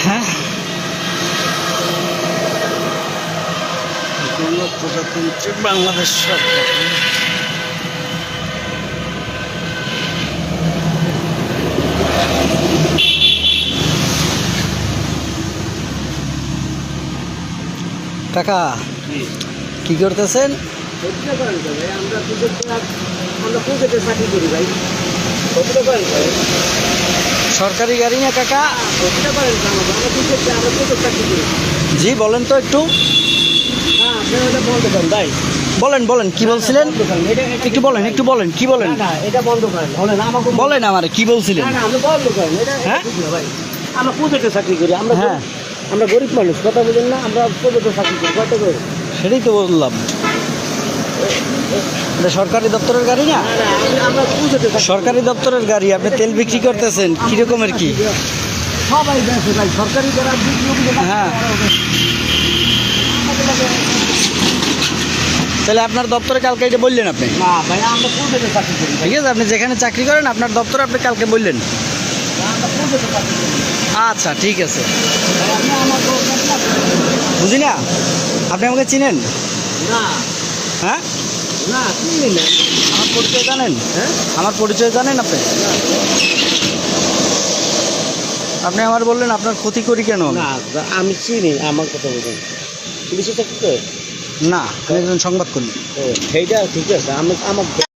হ্যাঁ, প্রজাতন্ত্রী বাংলাদেশ সরকার। কাকা কি করতেছেন? সরকারি গাড়ি না কাকা? জি বলেন তো একটু, বলেন বলেন কি বলছিলেন, একটু বলেন, একটু বলেন কি বলেন, বলেন আমারে কি বলছিলেন। হ্যাঁ, আমরা প্রজেক্টে চাকরি করি, আমরা আমরা গরিব মানুষ, কথা বলেন না, আমরা প্রজেক্টে চাকরি করি, কত করে? সেটাই তো বললাম, এটা সরকারি দপ্তরের গাড়ি না? আমরা প্রজেক্টে সরকারি দপ্তরের গাড়ি, আপনি তেল বিক্রি করতেছেন কিরকমের কি? সবাই দেখে ভাই, সরকারি যারা হ্যাঁ, তাহলে আপনার দপ্তরে কালকে এটা বললেন আপনি? না ভাই, আমরা প্রজেক্টে চাকরি করি। ঠিক আছে, আপনি যেখানে চাকরি করেন আপনার দপ্তরে আপনি কালকে বললেন। আচ্ছা ঠিক আছে, বুঝি না, আপনি আমাকে চিনেন? না হ্যাঁ, না, চিনি না। আমার পরিচয় জানেন? হ্যাঁ, আমার পরিচয় জানেন আপনি? আপনি আমার বললেন আপনার ক্ষতি করি কেন? না আমি চিনি, আমার কথা বলুন। পুলিশে চাকরি করে? না, আমি একজন সংবাদকর্মী। ও সেইটা ঠিক আছে, আমার